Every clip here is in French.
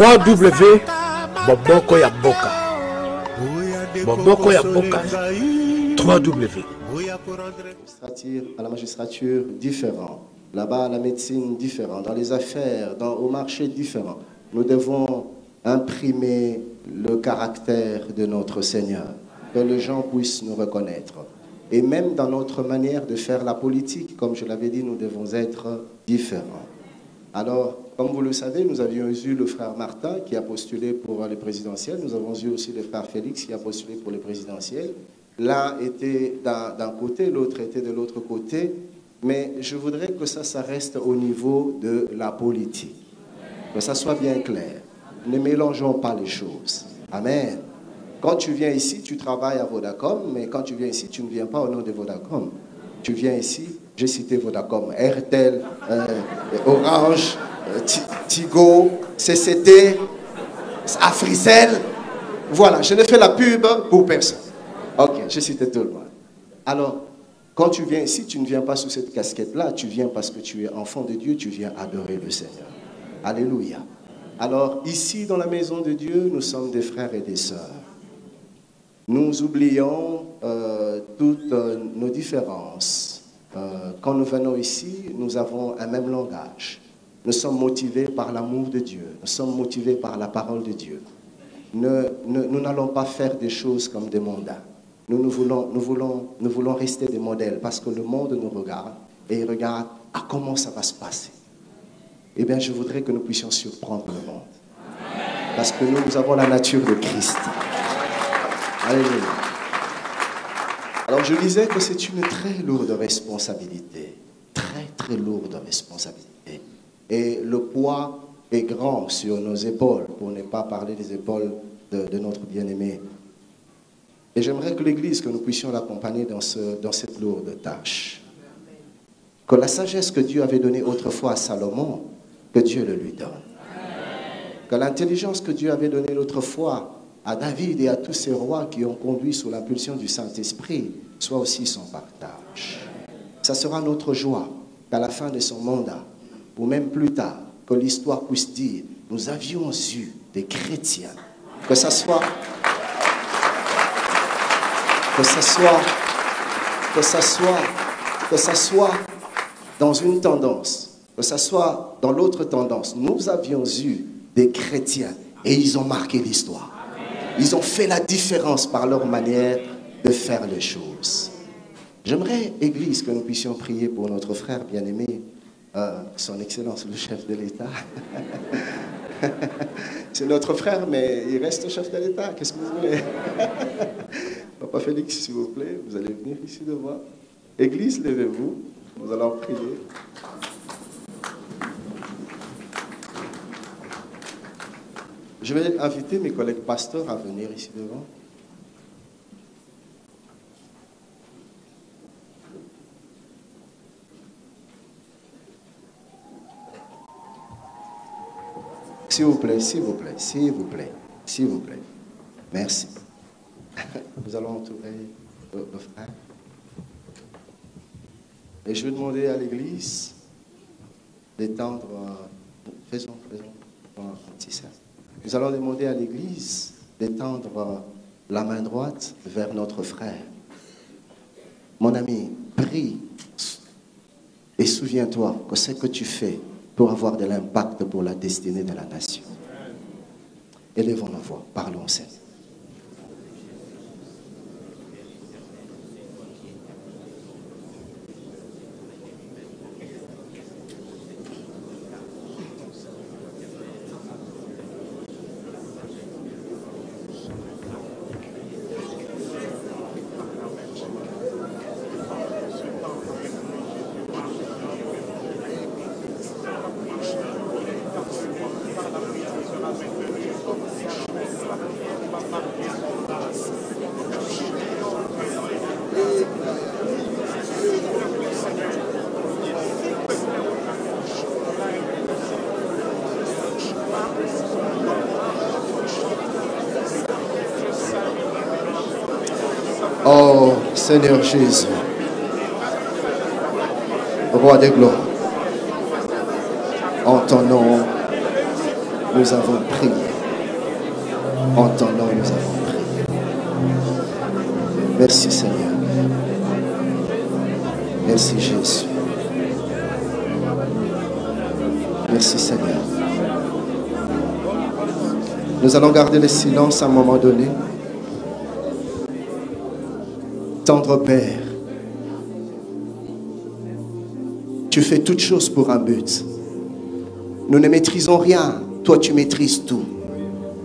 3W Boboko ya Boka. Boboko ya Boka. 3W. À la magistrature, différent. Là-bas, la médecine, différent. Dans les affaires, au marché, différent. Nous devons imprimer le caractère de notre Seigneur, que les gens puissent nous reconnaître. Et même dans notre manière de faire la politique, comme je l'avais dit, nous devons être différents. Alors, comme vous le savez, nous avions eu le frère Martin qui a postulé pour les présidentielles. Nous avons eu aussi le frère Félix qui a postulé pour les présidentielles. L'un était d'un côté, l'autre était de l'autre côté. Mais je voudrais que ça reste au niveau de la politique. Que ça soit bien clair. Ne mélangeons pas les choses. Amen. Quand tu viens ici, tu travailles à Vodacom, mais quand tu viens ici, tu ne viens pas au nom de Vodacom. Tu viens ici, j'ai cité Vodacom, RTL, Orange, Tigo, CCT, Africell. Voilà, je ne fais la pub pour personne. Ok, j'ai cité tout le monde. Alors, quand tu viens ici, tu ne viens pas sous cette casquette-là, tu viens parce que tu es enfant de Dieu, tu viens adorer le Seigneur. Alléluia. Alors, ici, dans la maison de Dieu, nous sommes des frères et des sœurs. Nous oublions toutes nos différences. Quand nous venons ici, nous avons un même langage. Nous sommes motivés par l'amour de Dieu. Nous sommes motivés par la parole de Dieu. Nous n'allons pas faire des choses comme des mondains. Nous voulons rester des modèles parce que le monde nous regarde et il regarde à comment ça va se passer. Eh bien, je voudrais que nous puissions surprendre le monde. Parce que nous avons la nature de Christ. Alléluia. Alors, je disais que c'est une très lourde responsabilité. Très, très lourde responsabilité. Et le poids est grand sur nos épaules, pour ne pas parler des épaules de notre bien-aimé. Et j'aimerais que l'Église, que nous puissions l'accompagner dans cette lourde tâche. Que la sagesse que Dieu avait donnée autrefois à Salomon, que Dieu le lui donne. Que l'intelligence que Dieu avait donnée autrefois à David et à tous ces rois qui ont conduit sous l'impulsion du Saint-Esprit, soit aussi son partage. Ça sera notre joie qu'à la fin de son mandat, ou même plus tard, que l'histoire puisse dire, nous avions eu des chrétiens, que ça soit dans une tendance, que ça soit dans l'autre tendance. Nous avions eu des chrétiens et ils ont marqué l'histoire. Ils ont fait la différence par leur manière de faire les choses. J'aimerais, Église, que nous puissions prier pour notre frère bien-aimé, son Excellence le chef de l'État. C'est notre frère, mais il reste chef de l'État. Qu'est-ce que vous voulez? Papa Félix, s'il vous plaît, vous allez venir ici devant. Église, levez-vous. Nous allons prier. Je vais inviter mes collègues pasteurs à venir ici devant. S'il vous plaît, s'il vous plaît, s'il vous plaît, s'il vous plaît. Merci. Nous allons entourer le frère. Et je vais demander à l'Église d'étendre... Faisons un petit cercle. Nous allons demander à l'Église d'étendre la main droite vers notre frère. Mon ami, prie et souviens-toi que ce que tu fais pour avoir de l'impact pour la destinée de la nation. Élevons la voix, parlons Seigneur. Oh Seigneur Jésus, Roi des gloires, en ton nom, nous avons prié. En ton nom, nous avons prié. Merci Seigneur. Merci Jésus. Merci Seigneur. Nous allons garder le silence à un moment donné. Tendre Père, tu fais toutes choses pour un but. Nous ne maîtrisons rien, toi tu maîtrises tout.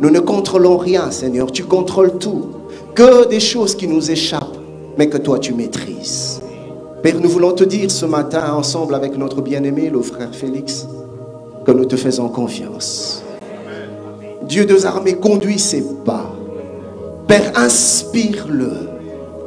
Nous ne contrôlons rien, Seigneur, tu contrôles tout. Que des choses qui nous échappent, mais que toi tu maîtrises. Père, nous voulons te dire ce matin, ensemble avec notre bien-aimé, le frère Félix, que nous te faisons confiance. Dieu des armées, conduit ses pas. Père, inspire-le,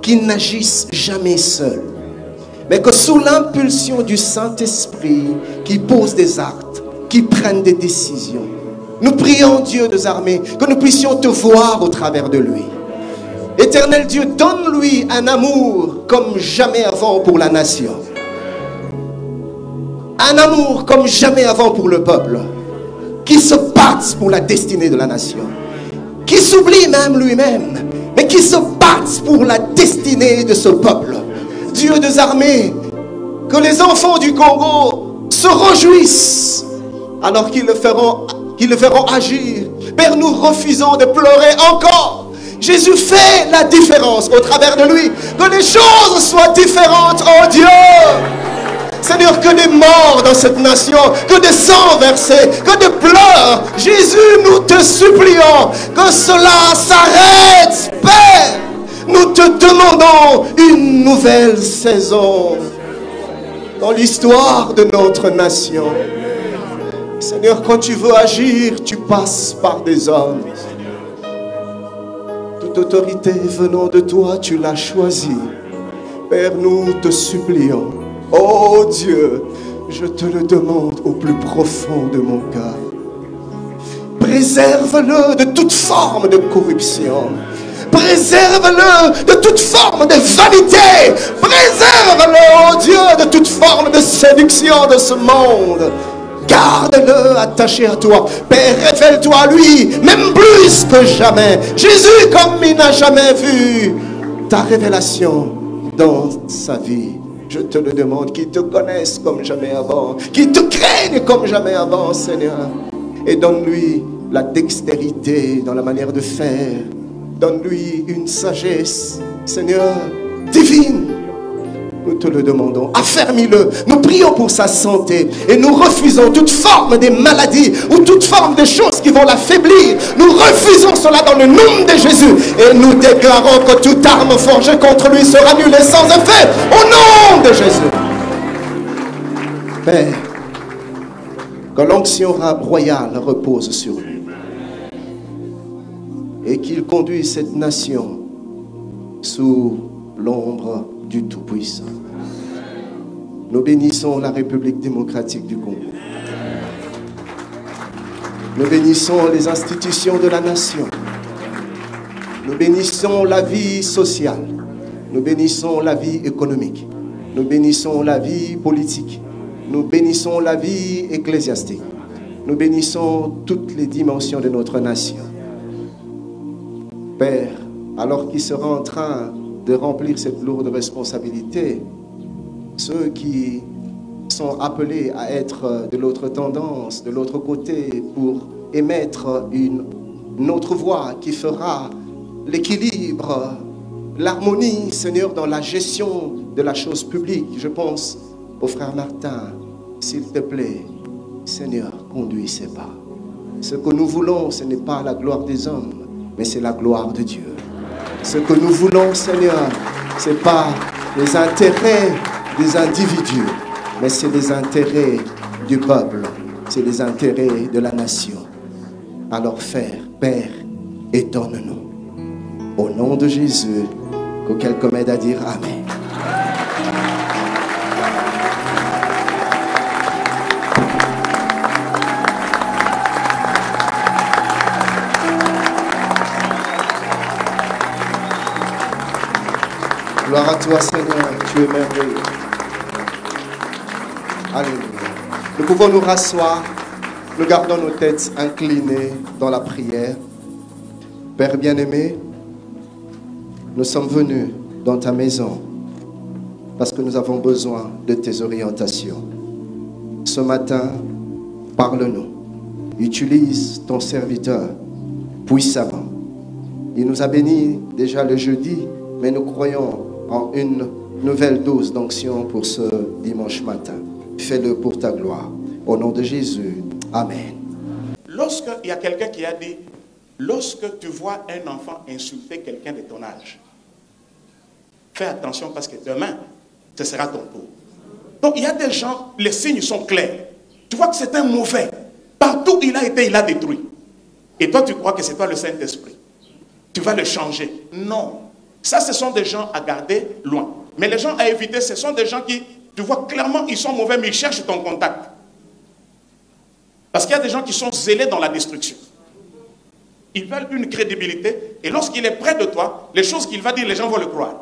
qu'il n'agisse jamais seul, mais que sous l'impulsion du Saint-Esprit, qu'il pose des actes, qu'il prenne des décisions. Nous prions, Dieu des armées, que nous puissions te voir au travers de lui. Éternel Dieu, donne-lui un amour comme jamais avant pour la nation. Un amour comme jamais avant pour le peuple. Qui se batte pour la destinée de la nation. Qui s'oublie même lui-même, mais qui se batte pour la destinée de ce peuple. Dieu des armées, que les enfants du Congo se réjouissent alors qu'ils le verront agir. Père, nous refusons de pleurer encore. Jésus fait la différence au travers de lui. Que les choses soient différentes, oh Dieu. Seigneur, que des morts dans cette nation, que des sangs versés, que des pleurs. Jésus, nous te supplions que cela s'arrête, Père. Nous te demandons une nouvelle saison dans l'histoire de notre nation. Seigneur, quand tu veux agir, tu passes par des hommes. Toute autorité venant de toi, tu l'as choisie. Père, nous te supplions. Oh Dieu, je te le demande au plus profond de mon cœur. Préserve-le de toute forme de corruption. Préserve-le de toute forme de vanité. Préserve-le, oh Dieu, de toute forme de séduction de ce monde. Garde-le attaché à toi. Père, révèle-toi à lui, même plus que jamais. Jésus, comme il n'a jamais vu ta révélation dans sa vie. Je te le demande, qu'ils te connaissent comme jamais avant, qu'ils te craignent comme jamais avant, Seigneur. Et donne-lui la dextérité dans la manière de faire. Donne-lui une sagesse, Seigneur, divine. Nous te le demandons. Affermis-le. Nous prions pour sa santé. Et nous refusons toute forme de maladie ou toute forme de choses qui vont l'affaiblir. Nous refusons cela dans le nom de Jésus. Et nous déclarons que toute arme forgée contre lui sera annulée sans effet. Au nom de Jésus. Père, que l'onction royale repose sur lui. Et qu'il conduise cette nation sous l'ombre du Tout-Puissant. Nous bénissons la République démocratique du Congo. Nous bénissons les institutions de la nation. Nous bénissons la vie sociale. Nous bénissons la vie économique. Nous bénissons la vie politique. Nous bénissons la vie ecclésiastique. Nous bénissons toutes les dimensions de notre nation. Père, alors qu'il sera en train de remplir cette lourde responsabilité, ceux qui sont appelés à être de l'autre tendance, de l'autre côté, pour émettre une autre voix qui fera l'équilibre, l'harmonie, Seigneur, dans la gestion de la chose publique. Je pense au frère Martin. S'il te plaît, Seigneur, conduis ses pas. Ce que nous voulons, ce n'est pas la gloire des hommes, mais c'est la gloire de Dieu. Ce que nous voulons, Seigneur, ce n'est pas les intérêts des individus, mais c'est les intérêts du peuple, c'est les intérêts de la nation. Alors Père, étonne-nous. Au nom de Jésus, que quelqu'un m'aide à dire Amen. Gloire à toi, Seigneur, tu es merveilleux. Alléluia. Nous pouvons nous rasseoir. Nous gardons nos têtes inclinées dans la prière. Père bien-aimé, nous sommes venus dans ta maison parce que nous avons besoin de tes orientations. Ce matin, parle-nous. Utilise ton serviteur puissamment. Il nous a bénis déjà le jeudi, mais nous croyons en une nouvelle dose d'onction pour ce dimanche matin. Fais-le pour ta gloire. Au nom de Jésus. Amen. Lorsqu'il y a quelqu'un qui a dit, lorsque tu vois un enfant insulter quelqu'un de ton âge, fais attention parce que demain, ce sera ton tour. Donc il y a des gens, les signes sont clairs. Tu vois que c'est un mauvais. Partout où il a été, il a détruit. Et toi, tu crois que c'est toi le Saint-Esprit. Tu vas le changer. Non. Ça, ce sont des gens à garder loin. Mais les gens à éviter, ce sont des gens qui, tu vois clairement, ils sont mauvais, mais ils cherchent ton contact. Parce qu'il y a des gens qui sont zélés dans la destruction. Ils veulent une crédibilité. Et lorsqu'il est près de toi, les choses qu'il va dire, les gens vont le croire.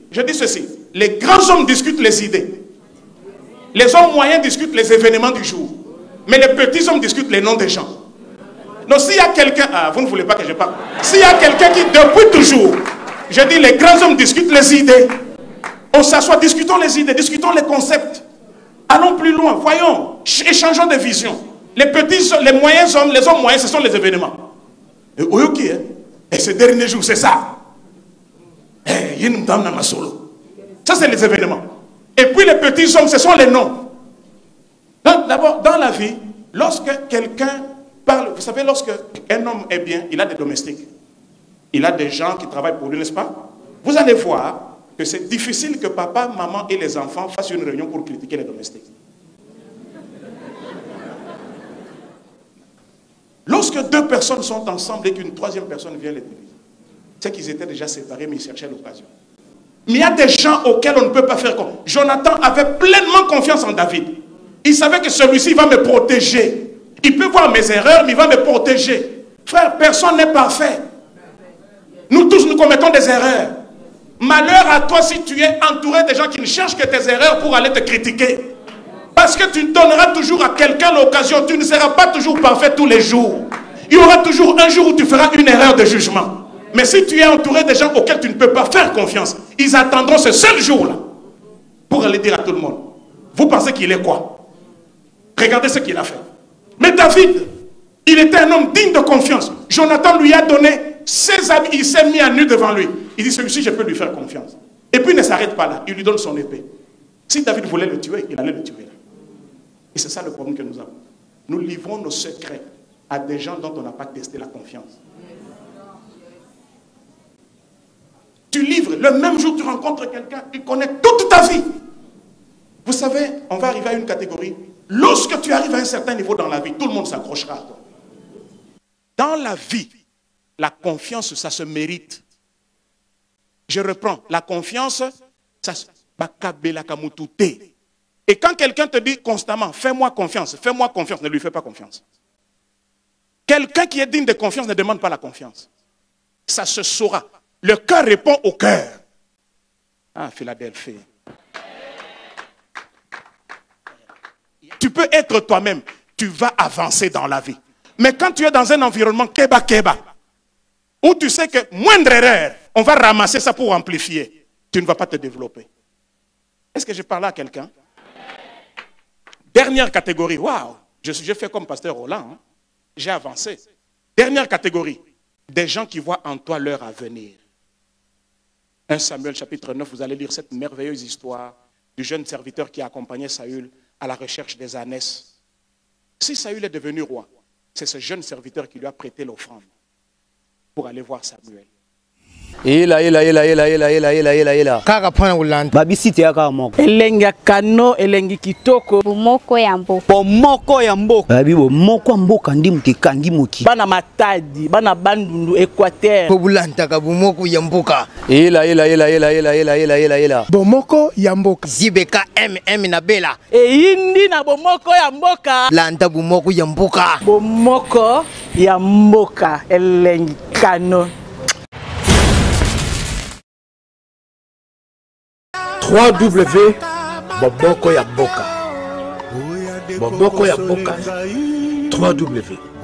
Je dis ceci. Les grands hommes discutent les idées. Les hommes moyens discutent les événements du jour. Mais les petits hommes discutent les noms des gens. Donc s'il y a quelqu'un... Ah, vous ne voulez pas que je parle. S'il y a quelqu'un qui, depuis toujours, je dis les grands hommes discutent les idées. On s'assoit, discutons les idées, discutons les concepts. Allons plus loin, voyons, échangeons des visions. Les petits, les moyens hommes, les hommes moyens, ce sont les événements. Et ok, hein? Et ces derniers jours, c'est ça. Ça, c'est les événements. Et puis les petits hommes, ce sont les noms. D'abord, dans la vie, lorsque quelqu'un parle, vous savez, lorsque un homme est bien, il a des domestiques. Il a des gens qui travaillent pour lui, n'est-ce pas? Vous allez voir que c'est difficile que papa, maman et les enfants fassent une réunion pour critiquer les domestiques. Lorsque deux personnes sont ensemble et qu'une troisième personne vient les diviser, c'est qu'ils étaient déjà séparés, mais ils cherchaient l'occasion. Mais il y a des gens auxquels on ne peut pas faire confiance. Jonathan avait pleinement confiance en David. Il savait que celui-ci va me protéger. Il peut voir mes erreurs, mais il va me protéger. Frère, personne n'est parfait. Nous tous, nous commettons des erreurs. Malheur à toi si tu es entouré de gens qui ne cherchent que tes erreurs pour aller te critiquer. Parce que tu donneras toujours à quelqu'un l'occasion. Tu ne seras pas toujours parfait tous les jours. Il y aura toujours un jour où tu feras une erreur de jugement. Mais si tu es entouré de gens auxquels tu ne peux pas faire confiance, ils attendront ce seul jour-là pour aller dire à tout le monde, vous pensez qu'il est quoi? Regardez ce qu'il a fait. Mais David, il était un homme digne de confiance. Jonathan lui a donné ses habits, il s'est mis à nu devant lui. Il dit, celui-ci, je peux lui faire confiance. Et puis il ne s'arrête pas là, il lui donne son épée. Si David voulait le tuer, il allait le tuer là. Et c'est ça le problème que nous avons. Nous livrons nos secrets à des gens dont on n'a pas testé la confiance. Tu livres, le même jour tu rencontres quelqu'un, il connaît toute ta vie. Vous savez, on va arriver à une catégorie. Lorsque tu arrives à un certain niveau dans la vie, tout le monde s'accrochera à toi. Dans la vie, la confiance, ça se mérite. Je reprends, la confiance, ça se... Et quand quelqu'un te dit constamment, fais-moi confiance, ne lui fais pas confiance. Quelqu'un qui est digne de confiance ne demande pas la confiance. Ça se saura. Le cœur répond au cœur. Ah, Philadelphie. Tu peux être toi-même, tu vas avancer dans la vie. Mais quand tu es dans un environnement keba, où tu sais que moindre erreur, on va ramasser ça pour amplifier, tu ne vas pas te développer. Est-ce que je parle à quelqu'un? Dernière catégorie, waouh, je fais comme pasteur Roland, hein? J'ai avancé. Dernière catégorie, des gens qui voient en toi leur avenir. 1 Samuel chapitre 9, vous allez lire cette merveilleuse histoire du jeune serviteur qui a accompagné Saül à la recherche des ânesses. Si Saül est devenu roi, c'est ce jeune serviteur qui lui a prêté l'offrande pour aller voir Samuel. Kaka pona ulanda. Babisite ya kaka moko. Elengi kano, elengi kitoko. Bomoko ya mboka. Bomoko ya mboka. Babi bomoko mboka ndi mutekangi moki. Bana Matadi, bana Bandundu, Équateur. Po bulanda ka bomoko ya mboka. Bomoko ya mboka. Zibeka MM na bela. Indi na bomoko ya mboka. Landa bomoko ya mboka. Bomoko ya mboka. Elengi kano. Boboko ya Boka. Boboko ya Boka. www